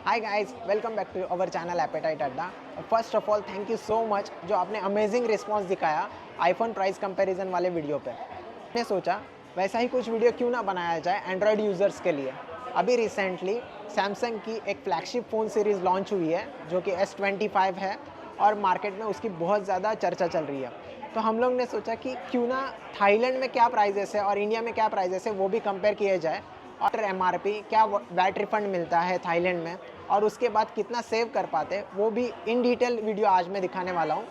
Hi guys, welcome back to our channel appetite Adda. First of all thank you so much जो आपने amazing response दिखाया iPhone price comparison वाले video पे। मैंने सोचा वैसा ही कुछ वीडियो क्यों ना बनाया जाए एंड्रॉयड यूज़र्स के लिए। अभी रिसेंटली सैमसंग की एक फ्लैगशिप फ़ोन सीरीज़ लॉन्च हुई है जो कि S25 है और मार्केट में उसकी बहुत ज़्यादा चर्चा चल रही है। तो हम लोग ने सोचा कि क्यों ना थाईलैंड में क्या प्राइजेस है और इंडिया में क्या प्राइजेस है वो भी कंपेयर किए जाए, और एमआरपी क्या वैट रिफंड मिलता है थाईलैंड में और उसके बाद कितना सेव कर पाते हैं वो भी इन डिटेल वीडियो आज मैं दिखाने वाला हूँ।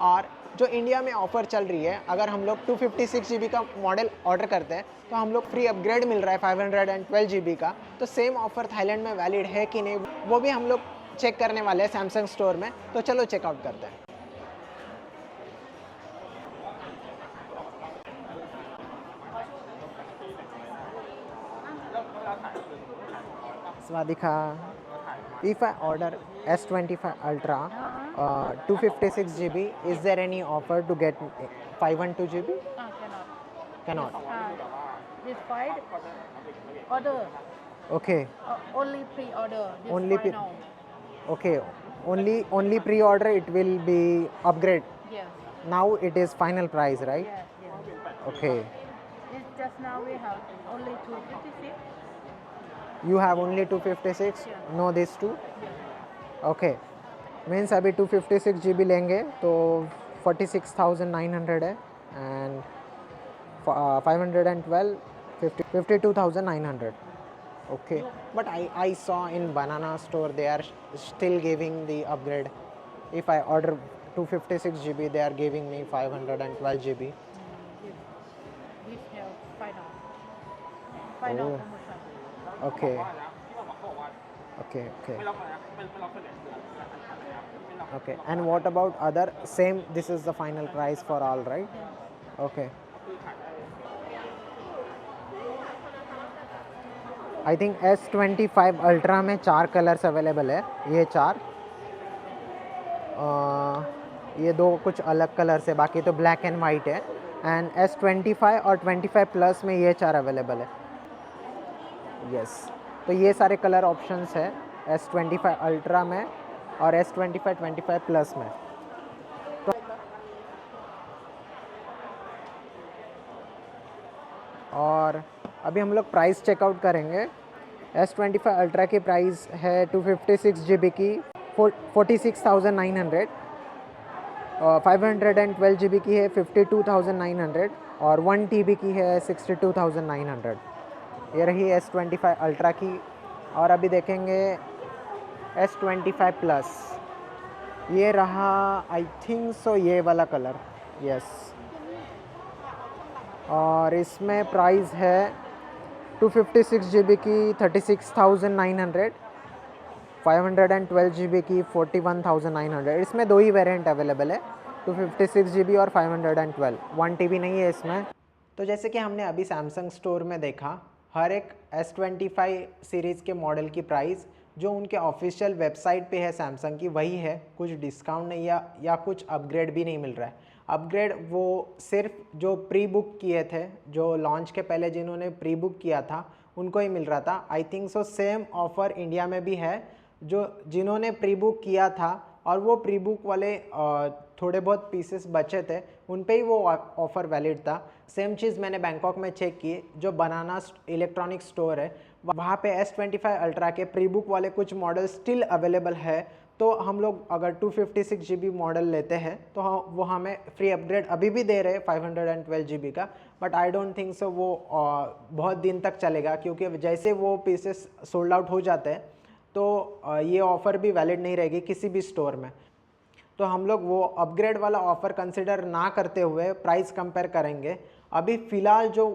और जो इंडिया में ऑफ़र चल रही है, अगर हम लोग 256 GB का मॉडल ऑर्डर करते हैं तो हम लोग फ्री अपग्रेड मिल रहा है 512 GB का। तो सेम ऑफ़र थाईलैंड में वैलिड है कि नहीं वो भी हम लोग चेक करने वाले हैं सैमसंग स्टोर में। तो चलो चेकआउट करते हैं। Swadika. If I order S25 Ultra, 256 GB, is there any offer to get 512 GB? Cannot. Cannot. This fight order. Okay. Only pre-order. This Only final. okay. Only pre-order it will be upgrade. Yes. Now it is final price, right? Yes. Yes. Okay. This just now we have only 256. You have only 256. Yeah. No, these two. Yes. Okay, means अभी 256 GB लेंगे तो 46,900 है and 512 52,900. Okay, but I saw in banana store they are still giving the upgrade. If I order 256 GB they are giving me 512 GB. This have final. Final Oh. promotion. Okay. Okay, okay. Okay, and what about other same? This is the final price for all, right? Okay. I think S25 ultra में 4 colours available है। ये 4, ये 2 कुछ अलग colours है, बाकी तो black and white है। एंड S25 और 25 प्लस में ये 4 अवेलेबल है। यस, तो ये सारे कलर ऑप्शंस है S25 अल्ट्रा में और S25 25 प्लस में। तो और अभी हम लोग प्राइस चेकआउट करेंगे। S25 अल्ट्रा की प्राइस है 256 GB की 46,900, 512 GB की है 52,900 और 1 TB की है 62,900। ये रही S25 अल्ट्रा की। और अभी देखेंगे S25 प्लस, ये रहा आई थिंक सो ये वाला कलर। यस, और इसमें प्राइस है 256 GB की 36,900, 512 GB की 41,900। इसमें 2 ही वेरिएंट अवेलेबल है, 256 GB और 512, 1 TB नहीं है इसमें। तो जैसे कि हमने अभी सैमसंग स्टोर में देखा, हर एक S25 सीरीज़ के मॉडल की प्राइस जो उनके ऑफिशियल वेबसाइट पे है सैमसंग की वही है, कुछ डिस्काउंट नहीं या कुछ अपग्रेड भी नहीं मिल रहा है। अपग्रेड वो सिर्फ जो प्री बुक किए थे, जो लॉन्च के पहले जिन्होंने प्री बुक किया था उनको ही मिल रहा था। I think so same offer India में भी है, जो जिन्होंने प्री बुक किया था और वो प्री बुक वाले थोड़े बहुत पीसेस बचे थे उन पे ही वो ऑफ़र वैलिड था। सेम चीज़ मैंने बैंकॉक में चेक की, जो बनाना इलेक्ट्रॉनिक स्टोर है वहाँ पे S25 अल्ट्रा के प्री बुक वाले कुछ मॉडल स्टिल अवेलेबल है। तो हम लोग अगर 256 GB मॉडल लेते हैं तो वो हमें फ्री अपग्रेड अभी भी दे रहे हैं 512 GB का। But I don't think so वो बहुत दिन तक चलेगा, क्योंकि जैसे वो पीसेस सोल्ड आउट हो जाते हैं तो ये ऑफ़र भी वैलिड नहीं रहेगी किसी भी स्टोर में। तो हम लोग वो अपग्रेड वाला ऑफ़र कंसिडर ना करते हुए प्राइस कंपेयर करेंगे। अभी फ़िलहाल जो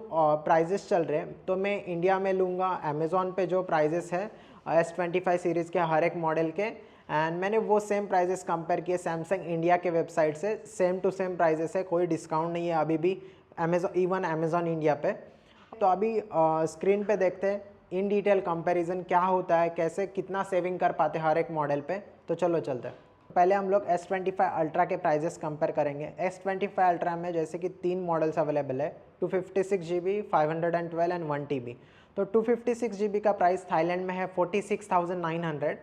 प्राइजेस चल रहे हैं तो मैं इंडिया में लूँगा अमेज़ॉन पे जो प्राइजेस है S25 सीरीज़ के हर एक मॉडल के, एंड मैंने वो सेम प्राइजेस कंपेयर किए सैमसंग इंडिया के वेबसाइट से। सेम टू सेम प्राइजेस है, कोई डिस्काउंट नहीं है अभी भी अमेज़ॉन इंडिया पे। तो अभी स्क्रीन पे देखते हैं इन डिटेल कंपैरिजन क्या होता है, कैसे कितना सेविंग कर पाते हर एक मॉडल पे। तो चलो चलते हैं। पहले हम लोग S25 अल्ट्रा के प्राइजेस कंपेयर करेंगे। S25 अल्ट्रा में जैसे कि 3 मॉडल्स अवेलेबल है, 256 GB, 512 एंड 1 TB। तो 256 GB का प्राइस थाईलैंड में है 46,900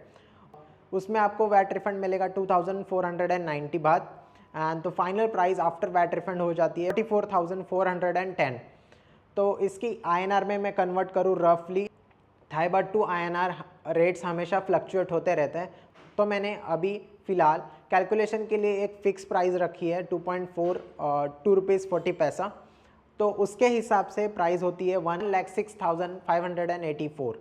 उसमें आपको वैट रिफंड मिलेगा 2490 बात, एंड तो final price after VAT refund हो जाती है 44,410। तो इसकी INR में मैं कन्वर्ट करूँ रफली, Thai baht to INR rates हमेशा फ्लक्चुएट होते रहते हैं, तो मैंने अभी फ़िलहाल कैलकुलेशन के लिए एक फ़िक्स प्राइस रखी है 2 रुपीज़ 40 पैसा। तो उसके हिसाब से प्राइस होती है 1,06,584।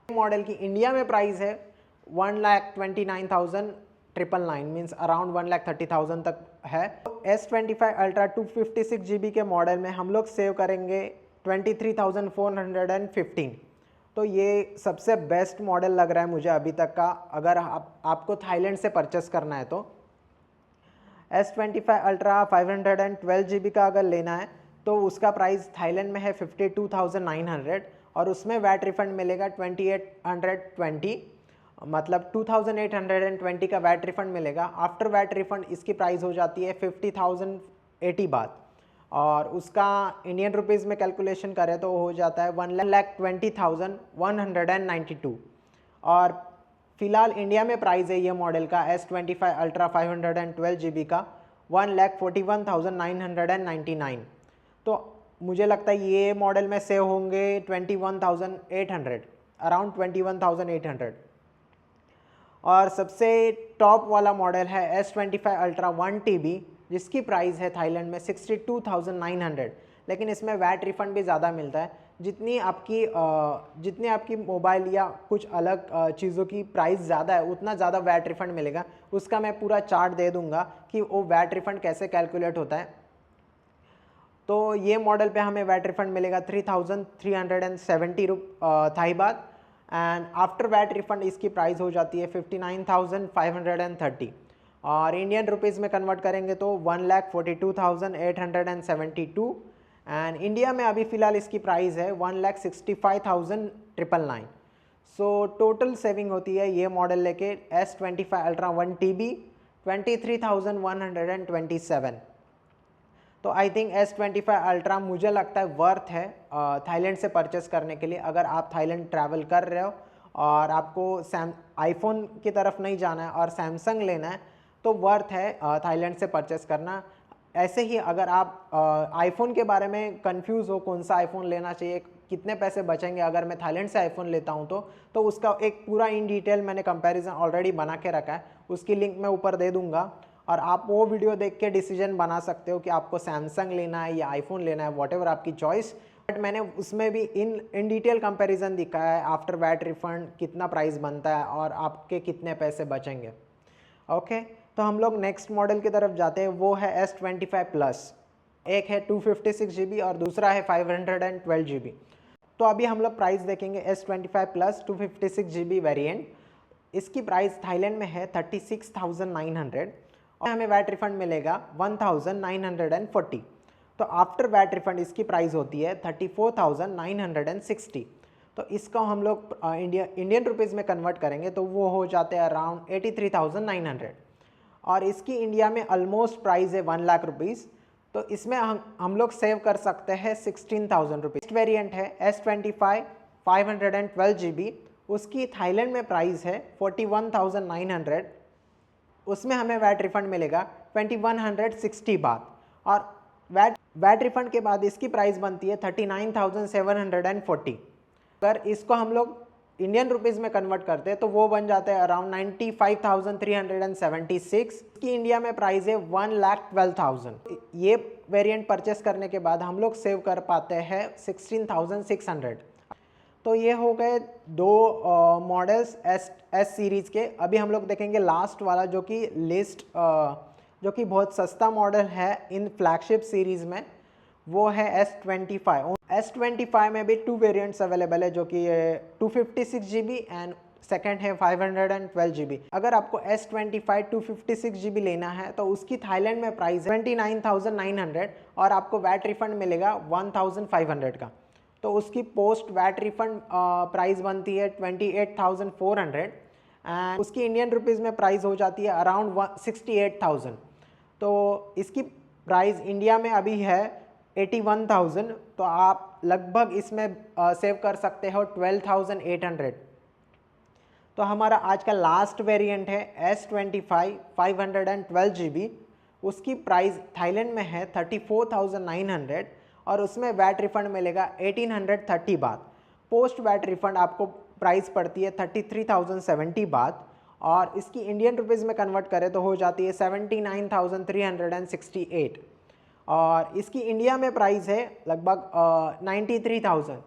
मॉडल की इंडिया में प्राइस है 1,29,999 मीन्स अराउंड 1,30,000 तक है। S25 अल्ट्रा 256 GB के मॉडल में हम लोग सेव करेंगे 23,415। तो ये सबसे बेस्ट मॉडल लग रहा है मुझे अभी तक का, अगर आपको थाईलैंड से परचेस करना है तो। S25 अल्ट्रा 512 GB का अगर लेना है तो उसका प्राइस थाईलैंड में है 52,900 और उसमें वैट रिफंड मिलेगा 2,820, मतलब 2,820 का वैट रिफंड मिलेगा। आफ्टर वैट रिफंड इसकी प्राइस हो जाती है 50,080 बात, और उसका इंडियन रुपीज़ में कैलकुलेशन करें तो हो जाता है 1,20,192। और फिलहाल इंडिया में प्राइस है ये मॉडल का S25 अल्ट्रा 512 GB का 1,41,999। तो मुझे लगता है ये मॉडल में सेव होंगे 21,800, अराउंड 21,800। और सबसे टॉप वाला मॉडल है S25 अल्ट्रा 1 TB, जिसकी प्राइस है थाईलैंड में 62,900, लेकिन इसमें वैट रिफंड भी ज़्यादा मिलता है। जितनी आपकी मोबाइल या कुछ अलग चीज़ों की प्राइस ज़्यादा है उतना ज़्यादा वैट रिफंड मिलेगा। उसका मैं पूरा चार्ट दे दूंगा कि वो वैट रिफंड कैसे कैलकुलेट होता है। तो ये मॉडल पे हमें वैट रिफंड मिलेगा 3,370 Thai baht, and after VAT refund इसकी प्राइस हो जाती है 59,530, और इंडियन रुपीज़ में कन्वर्ट करेंगे तो 1,42,872, एंड इंडिया में अभी फ़िलहाल इसकी प्राइस है 1,65,999। सो टोटल सेविंग होती है ये मॉडल लेके S25 अल्ट्रा 1 TB 23,127। तो आई थिंक S25 अल्ट्रा मुझे लगता है वर्थ है थाईलैंड से परचेस करने के लिए। अगर आप थाईलैंड ट्रैवल कर रहे हो और आपको आईफोन की तरफ नहीं जाना है और सैमसंग लेना है तो वर्थ है थाईलैंड से परचेस करना। ऐसे ही अगर आप आईफोन के बारे में कंफ्यूज हो कौन सा आईफोन लेना चाहिए, कितने पैसे बचेंगे अगर मैं थाईलैंड से आईफोन लेता हूं तो उसका एक पूरा इन डिटेल मैंने कंपैरिजन ऑलरेडी बना के रखा है, उसकी लिंक मैं ऊपर दे दूंगा, और आप वो वीडियो देख के डिसीजन बना सकते हो कि आपको सैमसंग लेना है या आईफोन लेना है, वॉट एवर आपकी चॉइस। बट मैंने उसमें भी इन डिटेल कंपैरिजन दिखाया है आफ्टर वैट रिफंड कितना प्राइस बनता है और आपके कितने पैसे बचेंगे। ओके, तो हम लोग नेक्स्ट मॉडल की तरफ जाते हैं, वो है S25 प्लस। एक है 256 GB और दूसरा है 512 GB। तो अभी हम लोग प्राइस देखेंगे S25 प्लस 256 GB वेरिएंट। इसकी प्राइस थाईलैंड में है 36,900 और हमें वैट रिफंड मिलेगा 1,940। तो आफ्टर वैट रिफंड इसकी प्राइस होती है 34,960। तो इसको हम लोग इंडियन रुपीज़ में कन्वर्ट करेंगे तो वो हो जाते हैं अराउंड 83,900, और इसकी इंडिया में ऑलमोस्ट प्राइस है 1 लाख रुपीज़। तो इसमें हम लोग सेव कर सकते हैं 16,000 रुपीज़। वेरियंट है S25 512 GB, उसकी थाईलैंड में प्राइस है 41,900। उसमें हमें वैट रिफंड मिलेगा 2,160 बात, और वैट रिफंड के बाद इसकी प्राइस बनती है 39,740। अगर इसको हम लोग इंडियन रुपीज़ में कन्वर्ट करते हैं तो वो बन जाता है अराउंड 95,376। की इंडिया में प्राइस है 1,12,000। ये वेरिएंट परचेस करने के बाद हम लोग सेव कर पाते हैं 16,600। तो ये हो गए दो मॉडल्स एस सीरीज़ के। अभी हम लोग देखेंगे लास्ट वाला जो कि जो कि बहुत सस्ता मॉडल है इन फ्लैगशिप सीरीज़ में, वो है S25। S25 में भी 2 वेरिएंट्स अवेलेबल है जो कि 256 GB एंड सेकेंड है 512 GB। अगर आपको S25 256 GB लेना है तो उसकी थाईलैंड में प्राइस 29,900 और आपको वैट रिफंड मिलेगा 1,500 का। तो उसकी पोस्ट वैट रिफंड प्राइस बनती है 28,400 एंड उसकी इंडियन रुपीज़ में प्राइस हो जाती है अराउंड 68,000। तो इसकी प्राइस इंडिया में अभी है 81,000। तो आप लगभग इसमें सेव कर सकते हो 12,800। तो हमारा आज का लास्ट वेरिएंट है S25 512 GB। उसकी प्राइस थाईलैंड में है 34,900 और उसमें वैट रिफंड मिलेगा 1830 बात। पोस्ट वैट रिफंड आपको प्राइस पड़ती है 33,070 बात और इसकी इंडियन रुपीज़ में कन्वर्ट करें तो हो जाती है 79,368 और इसकी इंडिया में प्राइस है लगभग 93,000।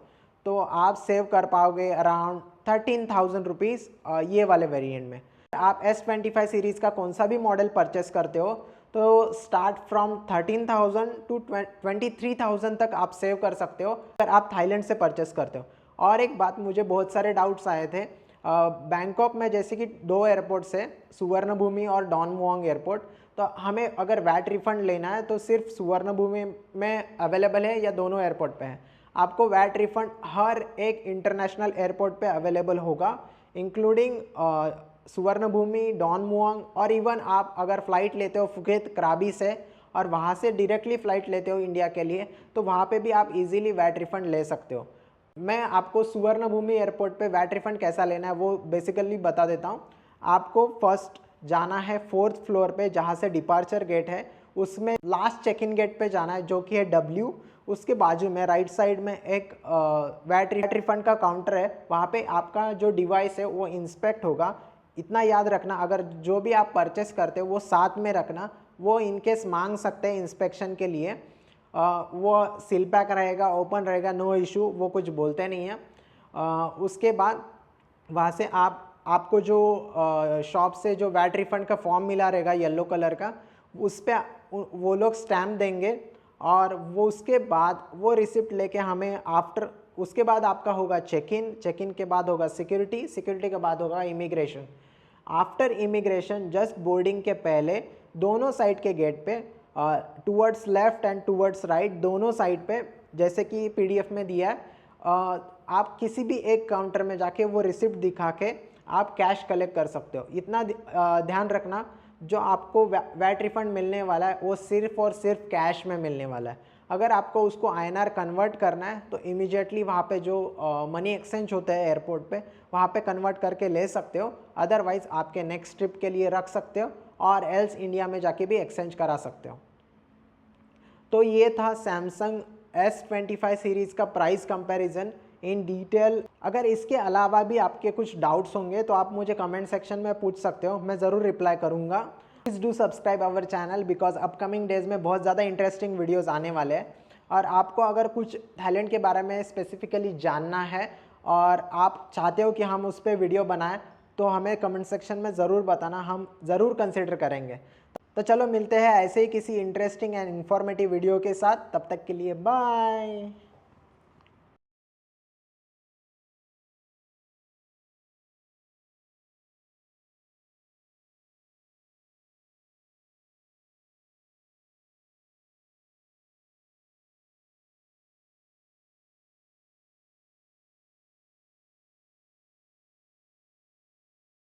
तो आप सेव कर पाओगे अराउंड 13,000 रुपीज़ ये वाले वेरिएंट में। आप S25 सीरीज़ का कौन सा भी मॉडल परचेस करते हो तो स्टार्ट फ्रॉम 13,000 टू 23,000 तक आप सेव कर सकते हो अगर आप थाईलैंड से परचेस करते हो। और एक बात, मुझे बहुत सारे डाउट्स आए थे बैंकॉक में, जैसे कि 2 एयरपोर्ट्स है, सुवर्णभूमि और डॉन मुआंग एयरपोर्ट। तो हमें अगर वैट रिफंड लेना है तो सिर्फ सुवर्णभूमि में अवेलेबल है या दोनों एयरपोर्ट पे है? आपको वैट रिफंड हर एक इंटरनेशनल एयरपोर्ट पे अवेलेबल होगा, इंक्लूडिंग सुवर्णभूमि, डॉन मुआंग, और इवन आप अगर फ़्लाइट लेते हो फुकेत कराबी से और वहाँ से डायरेक्टली फ़्लाइट लेते हो इंडिया के लिए तो वहाँ पे भी आप इजीली वैट रिफंड ले सकते हो। मैं आपको सुवर्णभूमि एयरपोर्ट पे वैट रिफंड कैसा लेना है वो बेसिकली बता देता हूँ। आपको फर्स्ट जाना है 4th फ्लोर पे जहाँ से डिपार्चर गेट है, उसमें लास्ट चेक इन गेट पे जाना है जो कि है W। उसके बाजू में राइट साइड में एक वैट रिफंड का काउंटर है, वहाँ पे आपका जो डिवाइस है वो इंस्पेक्ट होगा। इतना याद रखना, अगर जो भी आप परचेस करते हो वो साथ में रखना, वो इनकेस मांग सकते हैं इंस्पेक्शन के लिए। वो सील पैक रहेगा, ओपन रहेगा, नो इशू, वो कुछ बोलते नहीं हैं। उसके बाद वहाँ से आपको जो शॉप से जो वैट रिफंड का फॉर्म मिला रहेगा येलो कलर का, उस पर वो लोग स्टैम्प देंगे और वो उसके बाद वो रिसिप्ट लेके हमें उसके बाद आपका होगा चेक इन के बाद होगा सिक्योरिटी के बाद होगा immigration. After immigration just boarding के पहले दोनों साइड के गेट पे towards left and towards right दोनों साइड पे, जैसे कि PDF में दिया है, आप किसी भी एक काउंटर में जाके वो रिसिप्ट दिखा के आप कैश कलेक्ट कर सकते हो। इतना ध्यान रखना, जो आपको वैट रिफंड मिलने वाला है वो सिर्फ और सिर्फ कैश में मिलने वाला है। अगर आपको उसको INR कन्वर्ट करना है तो इमीडिएटली वहाँ पे जो मनी एक्सचेंज होता है एयरपोर्ट पे, वहाँ पे कन्वर्ट करके ले सकते हो। अदरवाइज़ आपके नेक्स्ट ट्रिप के लिए रख सकते हो और एल्स इंडिया में जाके भी एक्सचेंज करा सकते हो। तो ये था सैमसंग S25 सीरीज़ का प्राइस कंपैरिजन इन डिटेल। अगर इसके अलावा भी आपके कुछ डाउट्स होंगे तो आप मुझे कमेंट सेक्शन में पूछ सकते हो, मैं ज़रूर रिप्लाई करूँगा। Please do subscribe our channel because upcoming days में बहुत ज़्यादा इंटरेस्टिंग वीडियोज़ आने वाले हैं। और आपको अगर कुछ थाईलैंड के बारे में स्पेसिफिकली जानना है और आप चाहते हो कि हम उस पर वीडियो बनाएं तो हमें कमेंट सेक्शन में ज़रूर बताना, हम ज़रूर कंसिडर करेंगे। तो चलो मिलते हैं ऐसे ही किसी इंटरेस्टिंग एंड इन्फॉर्मेटिव वीडियो के साथ, तब तक के लिए बाय।